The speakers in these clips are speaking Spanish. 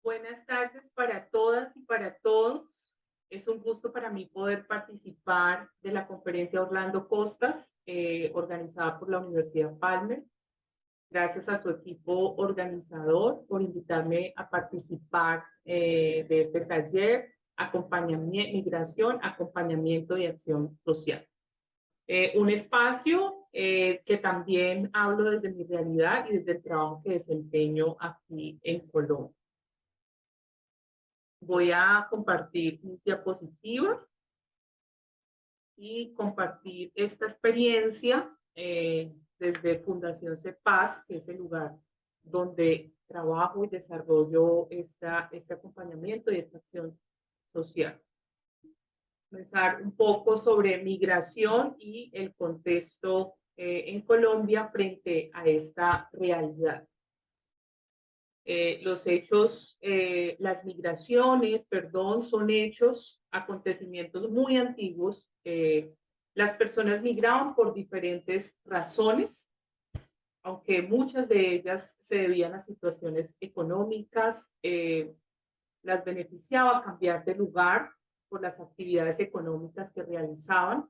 Buenas tardes para todas y para todos. Es un gusto para mí poder participar de la conferencia Orlando Costas, organizada por la Universidad Palmer. Gracias a su equipo organizador por invitarme a participar de este taller, acompañamiento, migración, acompañamiento y acción social. Un espacio que también hablo desde mi realidad y desde el trabajo que desempeño aquí en Colombia. Voy a compartir mis diapositivas y compartir esta experiencia desde Fundación CEPAS, que es el lugar donde trabajo y desarrollo este acompañamiento y esta acción social. Pensar un poco sobre migración y el contexto en Colombia frente a esta realidad. Los hechos, las migraciones, perdón, son hechos, acontecimientos muy antiguos. Las personas migraban por diferentes razones, aunque muchas de ellas se debían a situaciones económicas, las beneficiaba cambiar de lugar por las actividades económicas que realizaban.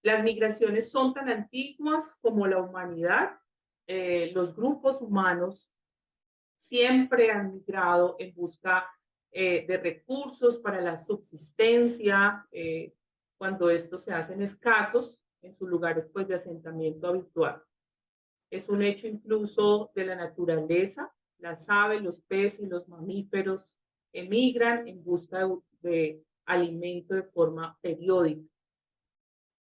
Las migraciones son tan antiguas como la humanidad. Los grupos humanos siempre han migrado en busca de recursos para la subsistencia, cuando estos se hacen escasos en sus lugares pues, de asentamiento habitual. Es un hecho incluso de la naturaleza. Las aves, los peces y los mamíferos emigran en busca de alimento de forma periódica.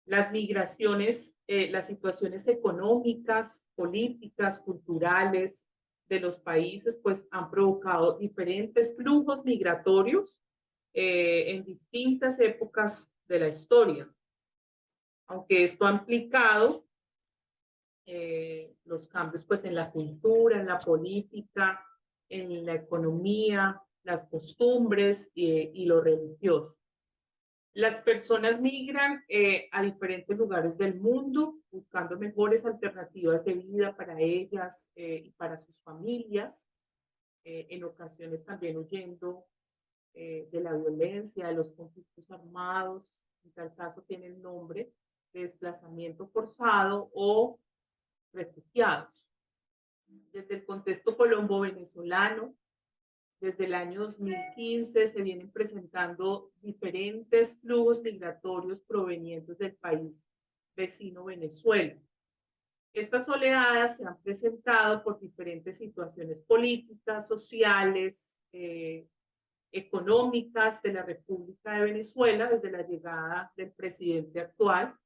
Las migraciones, las situaciones económicas, políticas, culturales de los países, pues han provocado diferentes flujos migratorios en distintas épocas de la historia. Aunque esto ha implicado los cambios pues en la cultura, en la política, en la economía, las costumbres y lo religioso. Las personas migran a diferentes lugares del mundo buscando mejores alternativas de vida para ellas y para sus familias, en ocasiones también huyendo de la violencia, de los conflictos armados, en tal caso tienen nombre de desplazamiento forzado o refugiados. Desde el contexto colombo-venezolano, desde el año 2015 se vienen presentando diferentes flujos migratorios provenientes del país vecino Venezuela. Estas oleadas se han presentado por diferentes situaciones políticas, sociales, económicas de la República de Venezuela desde la llegada del presidente actual,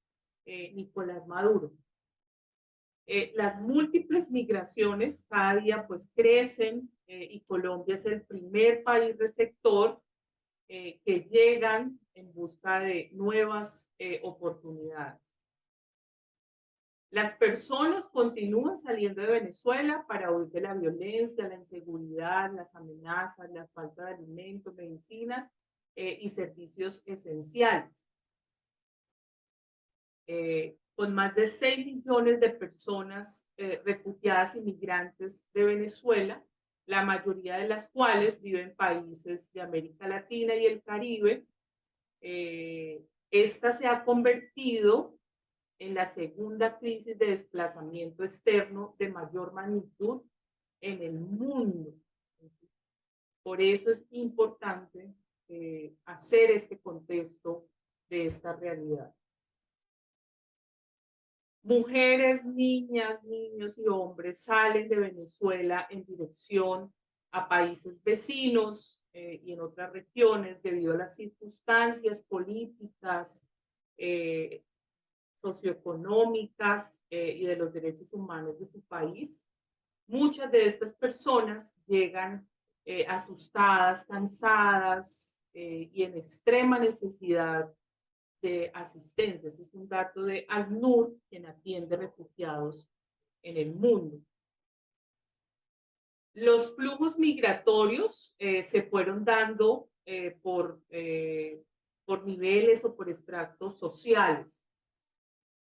Nicolás Maduro. Las múltiples migraciones cada día pues crecen y Colombia es el primer país receptor que llegan en busca de nuevas oportunidades. Las personas continúan saliendo de Venezuela para huir de la violencia, la inseguridad, las amenazas, la falta de alimentos, medicinas y servicios esenciales. Con más de 6 millones de personas refugiadas y migrantes de Venezuela, la mayoría de las cuales viven en países de América Latina y el Caribe. Esta se ha convertido en la segunda crisis de desplazamiento externo de mayor magnitud en el mundo. Por eso es importante hacer este contexto de esta realidad. Mujeres, niñas, niños y hombres salen de Venezuela en dirección a países vecinos y en otras regiones debido a las circunstancias políticas, socioeconómicas y de los derechos humanos de su país. Muchas de estas personas llegan asustadas, cansadas y en extrema necesidad de asistencia. Este es un dato de ACNUR, quien atiende refugiados en el mundo. Los flujos migratorios se fueron dando por niveles o por estratos sociales.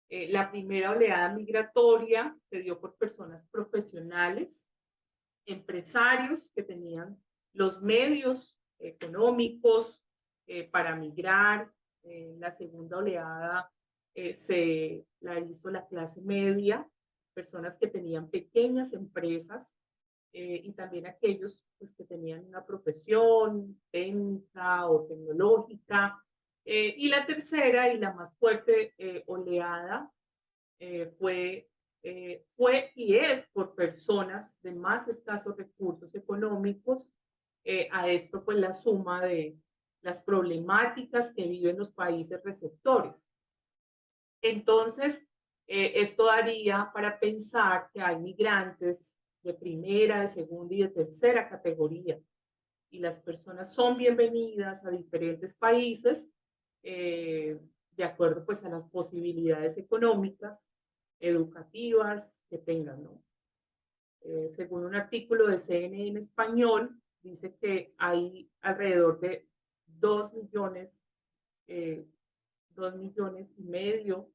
La primera oleada migratoria se dio por personas profesionales, empresarios que tenían los medios económicos para migrar. La segunda oleada se la hizo la clase media, personas que tenían pequeñas empresas y también aquellos pues, que tenían una profesión técnica o tecnológica. Y la tercera y la más fuerte oleada fue y es por personas de más escasos recursos económicos. A esto pues la suma de las problemáticas que viven los países receptores. Entonces, esto daría para pensar que hay migrantes de primera, de segunda y de tercera categoría. Y las personas son bienvenidas a diferentes países de acuerdo pues a las posibilidades económicas, educativas que tengan, ¿no? Según un artículo de CNN en español, dice que hay alrededor de 2 millones, 2 millones y medio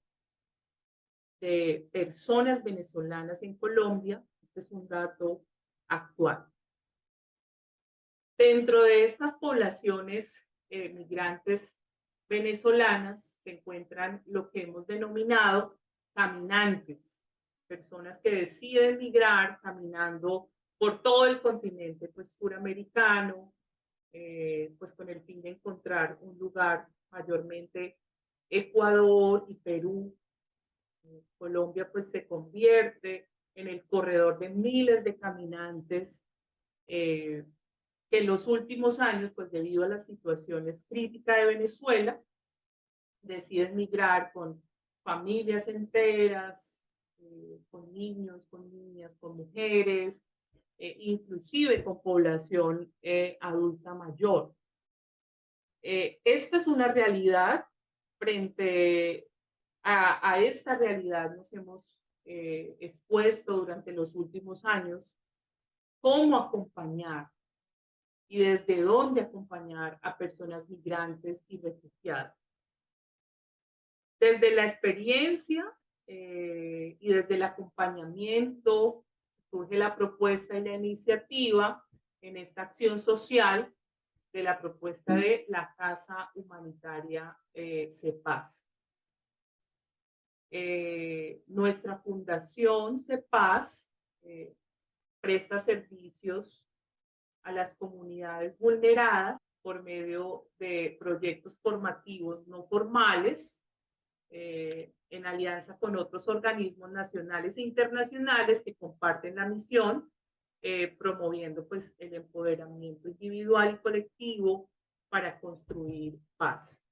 de personas venezolanas en Colombia. Este es un dato actual. Dentro de estas poblaciones migrantes venezolanas se encuentran lo que hemos denominado caminantes, personas que deciden migrar caminando por todo el continente pues, suramericano, pues con el fin de encontrar un lugar, mayormente Ecuador y Perú. Colombia pues se convierte en el corredor de miles de caminantes que en los últimos años, pues debido a las situaciones críticas de Venezuela, deciden migrar con familias enteras, con niños, con niñas, con mujeres, inclusive con población adulta mayor. Esta es una realidad. Frente a esta realidad nos hemos expuesto durante los últimos años cómo acompañar y desde dónde acompañar a personas migrantes y refugiadas. Desde la experiencia y desde el acompañamiento surge la propuesta y la iniciativa en esta acción social de la propuesta de la Casa Humanitaria CEPAS. Nuestra fundación CEPAS presta servicios a las comunidades vulneradas por medio de proyectos formativos no formales en alianza con otros organismos nacionales e internacionales que comparten la misión, promoviendo pues, el empoderamiento individual y colectivo para construir paz.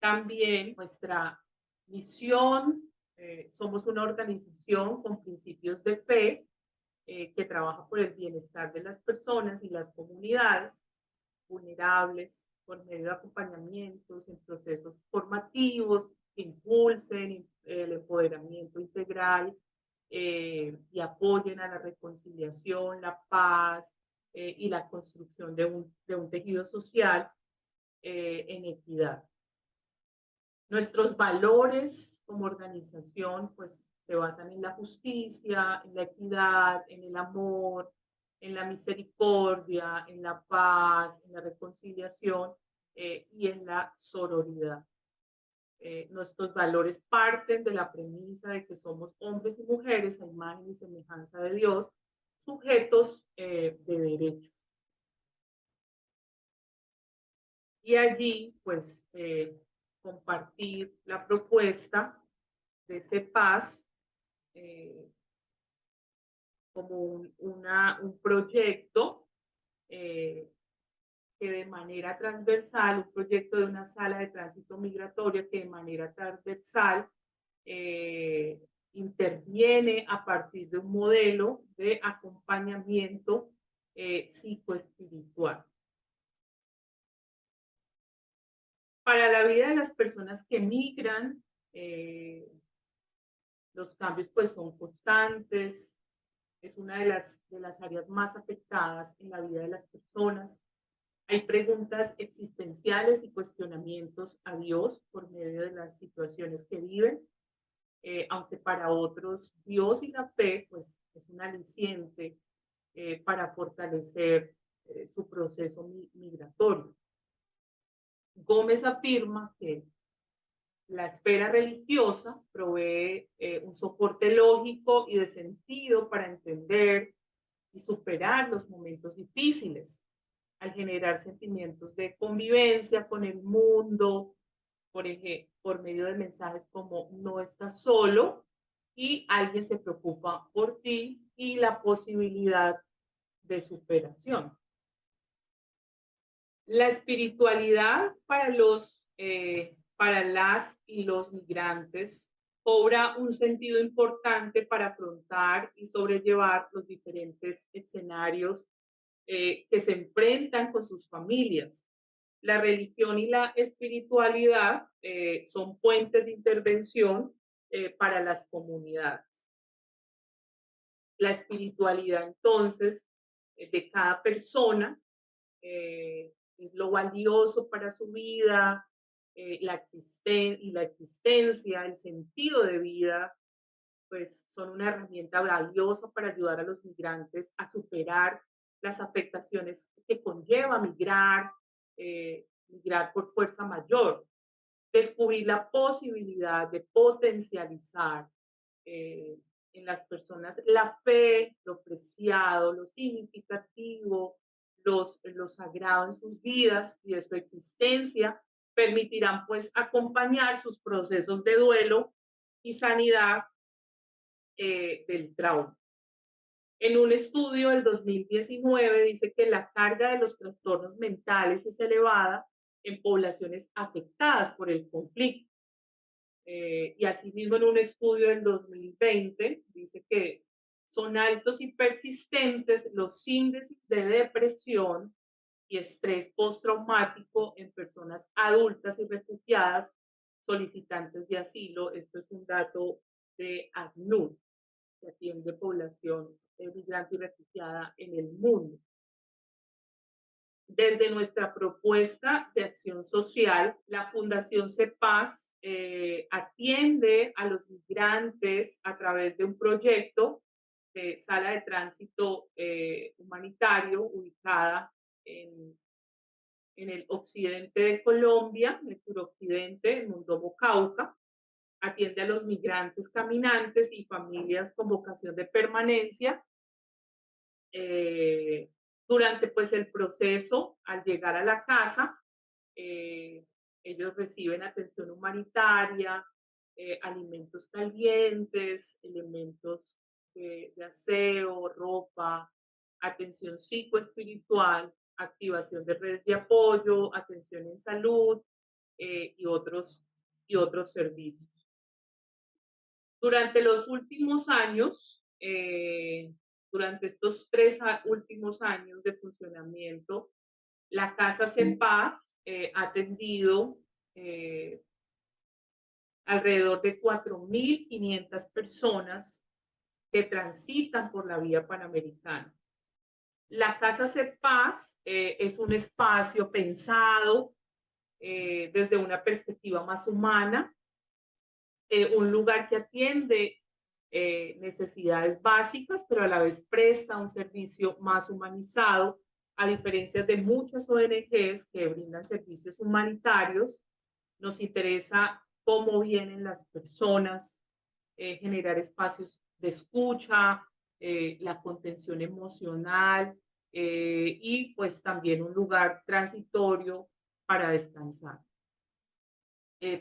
También nuestra misión, somos una organización con principios de fe que trabaja por el bienestar de las personas y las comunidades vulnerables por medio de acompañamientos en procesos formativos que impulsen el empoderamiento integral y apoyen a la reconciliación, la paz y la construcción de un tejido social en equidad. Nuestros valores como organización pues se basan en la justicia, en la equidad, en el amor, en la misericordia, en la paz, en la reconciliación y en la sororidad. Nuestros valores parten de la premisa de que somos hombres y mujeres a imagen y semejanza de Dios, sujetos de derecho. Y allí, pues, compartir la propuesta de CEPAS como un proyecto que de manera transversal, un proyecto de una sala de tránsito migratorio que de manera transversal interviene a partir de un modelo de acompañamiento psicoespiritual. Para la vida de las personas que migran, los cambios pues son constantes, es una de las áreas más afectadas en la vida de las personas. Hay preguntas existenciales y cuestionamientos a Dios por medio de las situaciones que viven, aunque para otros Dios y la fe pues es un aliciente para fortalecer su proceso migratorio. Gómez afirma que la esfera religiosa provee un soporte lógico y de sentido para entender y superar los momentos difíciles, al generar sentimientos de convivencia con el mundo, por medio de mensajes como no estás solo y alguien se preocupa por ti y la posibilidad de superación. La espiritualidad para las y los migrantes cobra un sentido importante para afrontar y sobrellevar los diferentes escenarios que se enfrentan con sus familias. La religión y la espiritualidad son puentes de intervención para las comunidades. La espiritualidad, entonces, de cada persona es lo valioso para su vida, y la existencia, el sentido de vida, pues son una herramienta valiosa para ayudar a los migrantes a superar las afectaciones que conlleva migrar por fuerza mayor, descubrir la posibilidad de potencializar eh, en las personas la fe, lo preciado, lo significativo, lo sagrado en sus vidas y de su existencia, permitirán pues acompañar sus procesos de duelo y sanidad del trauma. En un estudio del 2019 dice que la carga de los trastornos mentales es elevada en poblaciones afectadas por el conflicto. Y asimismo en un estudio del 2020 dice que son altos y persistentes los índices de depresión y estrés postraumático en personas adultas y refugiadas solicitantes de asilo. Esto es un dato de ACNUR, que atiende población migrante y refugiada en el mundo. Desde nuestra propuesta de acción social, la Fundación CEPAS atiende a los migrantes a través de un proyecto de sala de tránsito humanitario ubicada en el occidente de Colombia, en el suroccidente, en Mondomo, Cauca. Atiende a los migrantes caminantes y familias con vocación de permanencia. Durante pues el proceso, al llegar a la casa, ellos reciben atención humanitaria, alimentos calientes, elementos de aseo, ropa, atención psicoespiritual, activación de redes de apoyo, atención en salud y otros servicios. Durante los últimos años, durante estos últimos años de funcionamiento, la Casa CEPAS ha atendido alrededor de 4.500 personas que transitan por la vía panamericana. La Casa CEPAS es un espacio pensado desde una perspectiva más humana, un lugar que atiende necesidades básicas, pero a la vez presta un servicio más humanizado, a diferencia de muchas ONGs que brindan servicios humanitarios. Nos interesa cómo vienen las personas, generar espacios de escucha, la contención emocional y pues también un lugar transitorio para descansar.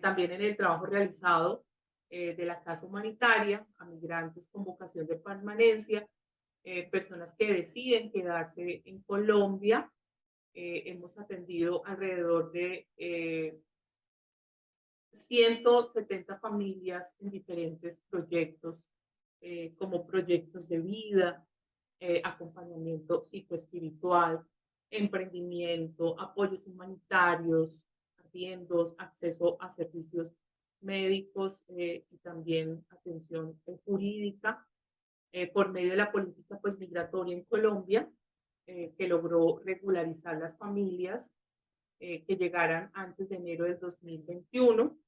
También en el trabajo realizado de la casa humanitaria a migrantes con vocación de permanencia, personas que deciden quedarse en Colombia. Hemos atendido alrededor de 170 familias en diferentes proyectos, como proyectos de vida, acompañamiento psicoespiritual, emprendimiento, apoyos humanitarios, arriendos, acceso a servicios médicos y también atención jurídica por medio de la política pues, migratoria en Colombia, que logró regularizar las familias que llegaran antes de enero del 2021,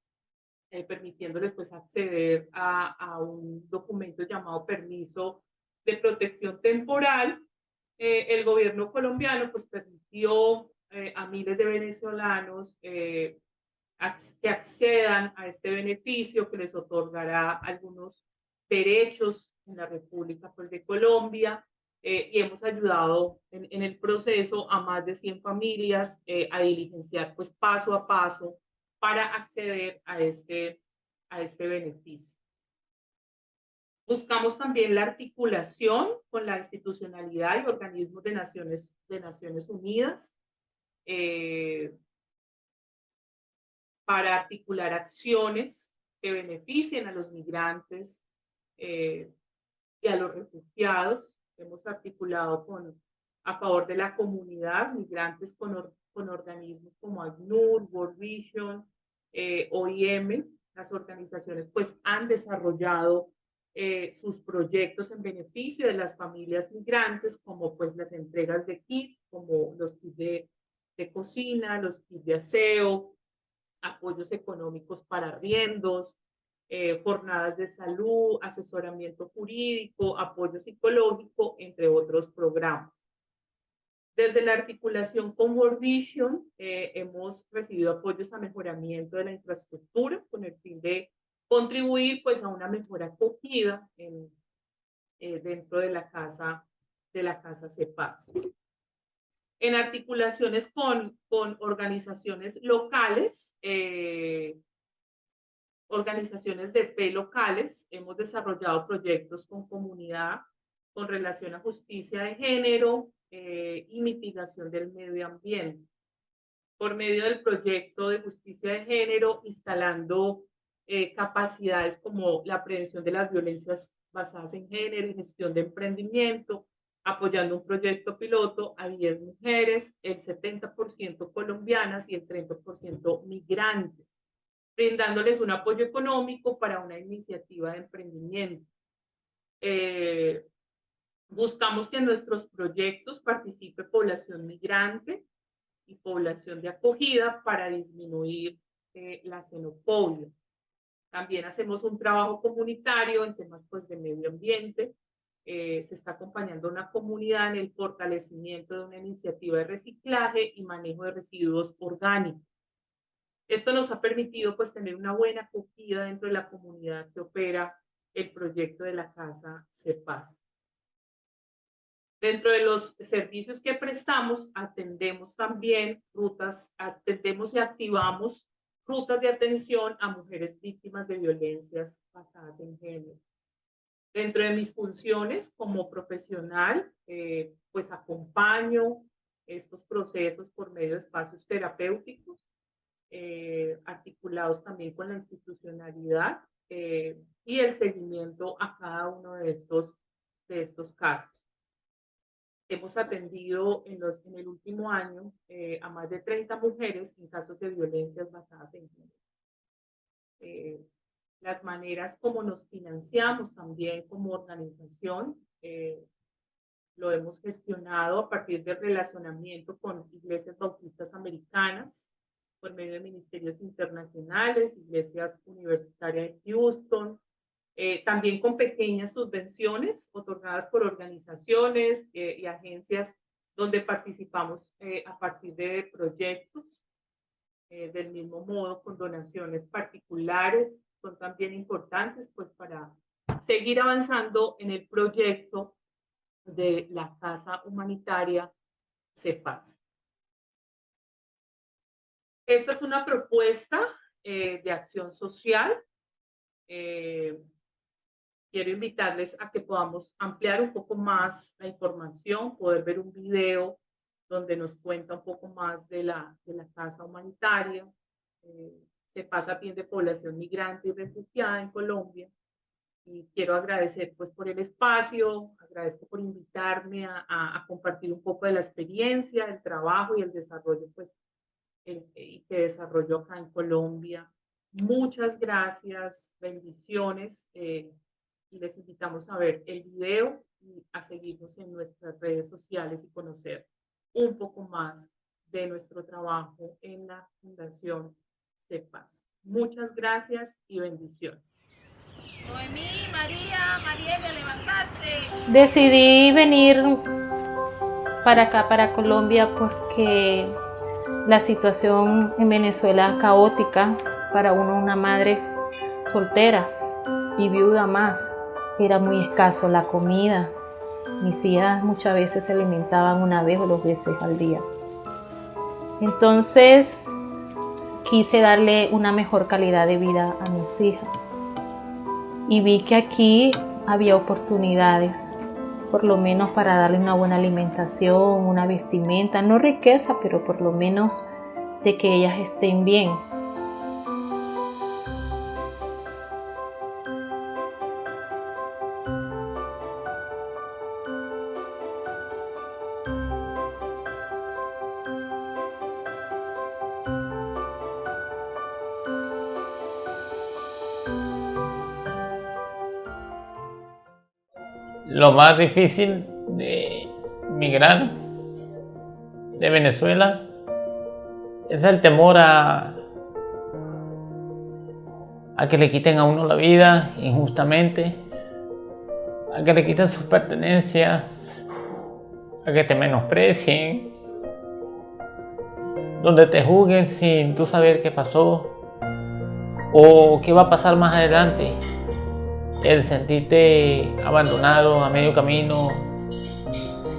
permitiéndoles pues, acceder a un documento llamado permiso de protección temporal el gobierno colombiano pues permitió a miles de venezolanos que accedan a este beneficio que les otorgará algunos derechos en la República pues, de Colombia, y hemos ayudado en el proceso a más de 100 familias a diligenciar pues, paso a paso para acceder a este beneficio. Buscamos también la articulación con la institucionalidad y organismos de Naciones Unidas para articular acciones que beneficien a los migrantes y a los refugiados. Hemos articulado a favor de la comunidad, migrantes con organismos como ACNUR, World Vision, OIM. Las organizaciones pues han desarrollado sus proyectos en beneficio de las familias migrantes, como pues las entregas de kits, como los kits de cocina, los kits de aseo, apoyos económicos para arriendos, jornadas de salud, asesoramiento jurídico, apoyo psicológico, entre otros programas. Desde la articulación con World Vision, hemos recibido apoyos a mejoramiento de la infraestructura con el fin de contribuir pues, a una mejor acogida dentro de la casa CEPAS. En articulaciones con organizaciones locales, organizaciones de fe locales, hemos desarrollado proyectos con comunidad con relación a justicia de género y mitigación del medio ambiente. Por medio del proyecto de justicia de género, instalando capacidades como la prevención de las violencias basadas en género y gestión de emprendimiento, apoyando un proyecto piloto a 10 mujeres, el 70% colombianas y el 30% migrantes, brindándoles un apoyo económico para una iniciativa de emprendimiento. Buscamos que en nuestros proyectos participe población migrante y población de acogida para disminuir la xenofobia. También hacemos un trabajo comunitario en temas pues, de medio ambiente. Se está acompañando a una comunidad en el fortalecimiento de una iniciativa de reciclaje y manejo de residuos orgánicos. Esto nos ha permitido pues, tener una buena acogida dentro de la comunidad que opera el proyecto de la Casa CEPAS. Dentro de los servicios que prestamos, atendemos y activamos rutas de atención a mujeres víctimas de violencias basadas en género. Dentro de mis funciones como profesional, pues acompaño estos procesos por medio de espacios terapéuticos, articulados también con la institucionalidad y el seguimiento a cada uno de estos casos. Hemos atendido en el último año a más de 30 mujeres en casos de violencias basadas en género. Las maneras como nos financiamos también como organización, lo hemos gestionado a partir del relacionamiento con iglesias bautistas americanas, por medio de ministerios internacionales, iglesias universitarias de Houston, también con pequeñas subvenciones otorgadas por organizaciones y agencias donde participamos a partir de proyectos. Del mismo modo, con donaciones particulares, son también importantes pues, para seguir avanzando en el proyecto de la Casa Humanitaria CEPAS. Esta es una propuesta de acción social. Quiero invitarles a que podamos ampliar un poco más la información, poder ver un video donde nos cuenta un poco más de la Casa Humanitaria. CEPAS atiende población migrante y refugiada en Colombia. Y quiero agradecer pues, por el espacio, agradezco por invitarme a compartir un poco de la experiencia, el trabajo y el desarrollo pues, que desarrollo acá en Colombia. Muchas gracias, bendiciones. Y les invitamos a ver el video y a seguirnos en nuestras redes sociales y conocer un poco más de nuestro trabajo en la Fundación CEPAS. Muchas gracias y bendiciones. Noemí, María, Mariela, levantaste. Decidí venir para acá, para Colombia, porque la situación en Venezuela es caótica para una madre soltera y viuda más. Era muy escaso la comida. Mis hijas muchas veces se alimentaban una vez o dos veces al día. Entonces quise darle una mejor calidad de vida a mis hijas. Y vi que aquí había oportunidades, por lo menos para darle una buena alimentación, una vestimenta, no riqueza, pero por lo menos de que ellas estén bien. Lo más difícil de migrar de Venezuela es el temor a que le quiten a uno la vida injustamente, a que le quiten sus pertenencias, a que te menosprecien, donde te juzguen sin tú saber qué pasó o qué va a pasar más adelante. El sentirte abandonado a medio camino,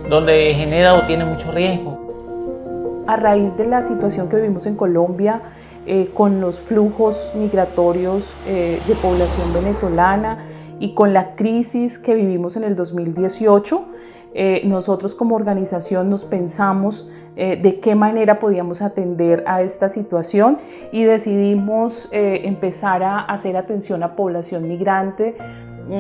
donde genera o tiene mucho riesgo. A raíz de la situación que vivimos en Colombia, con los flujos migratorios de población venezolana y con la crisis que vivimos en el 2018, nosotros como organización nos pensamos de qué manera podíamos atender a esta situación y decidimos empezar a hacer atención a población migrante,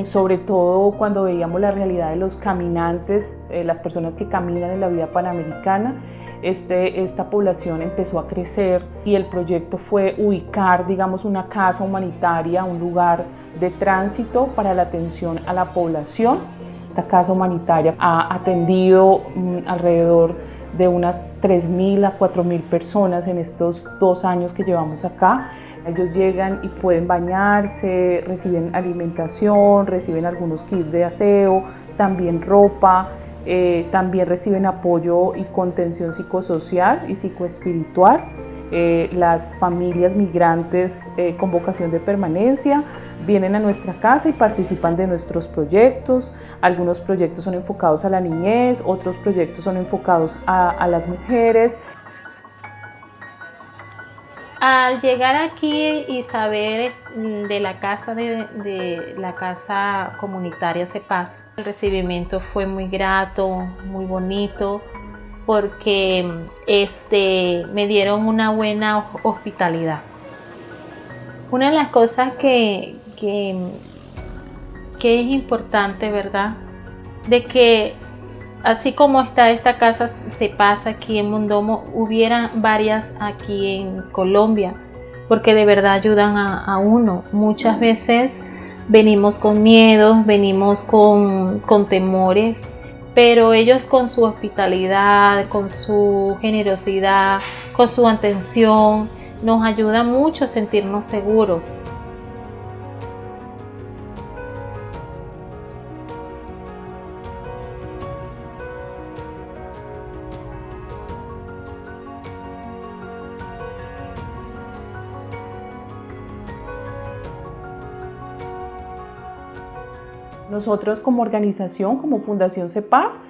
sobre todo cuando veíamos la realidad de los caminantes, las personas que caminan en la vía panamericana. Esta población empezó a crecer y el proyecto fue ubicar, digamos, una casa humanitaria, un lugar de tránsito para la atención a la población. Esta casa humanitaria ha atendido alrededor de unas 3.000 a 4.000 personas en estos 2 años que llevamos acá. Ellos llegan y pueden bañarse, reciben alimentación, reciben algunos kits de aseo, también ropa, también reciben apoyo y contención psicosocial y psicoespiritual. Las familias migrantes con vocación de permanencia vienen a nuestra casa y participan de nuestros proyectos. Algunos proyectos son enfocados a la niñez, otros proyectos son enfocados a las mujeres. Al llegar aquí y saber de la casa comunitaria CEPAS, el recibimiento fue muy grato, muy bonito, porque me dieron una buena hospitalidad. Una de las cosas que es importante, ¿verdad? De que así como está esta casa CEPAS aquí en Mondomo, hubiera varias aquí en Colombia, porque de verdad ayudan a uno. Muchas veces venimos con miedos, venimos con temores, pero ellos con su hospitalidad, con su generosidad, con su atención, nos ayudan mucho a sentirnos seguros. Nosotros como organización, como Fundación CEPAS,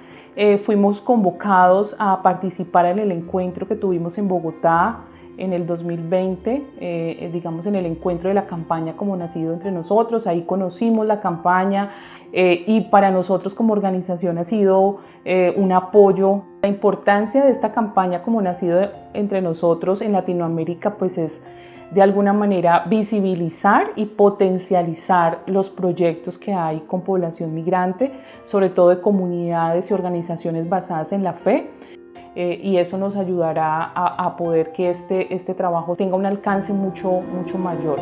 fuimos convocados a participar en el encuentro que tuvimos en Bogotá en el 2020, digamos en el encuentro de la campaña Como Nacido Entre Nosotros. Ahí conocimos la campaña y para nosotros como organización ha sido un apoyo. La importancia de esta campaña Como Nacido Entre Nosotros en Latinoamérica pues es de alguna manera visibilizar y potencializar los proyectos que hay con población migrante, sobre todo de comunidades y organizaciones basadas en la fe, y eso nos ayudará a poder que este trabajo tenga un alcance mucho mayor.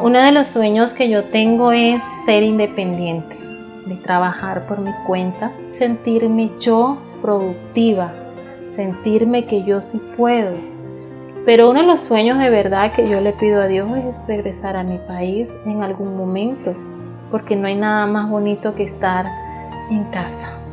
Uno de los sueños que yo tengo es ser independiente, de trabajar por mi cuenta, sentirme yo productiva, sentirme que yo sí puedo. Pero uno de los sueños de verdad que yo le pido a Dios es regresar a mi país en algún momento, porque no hay nada más bonito que estar en casa.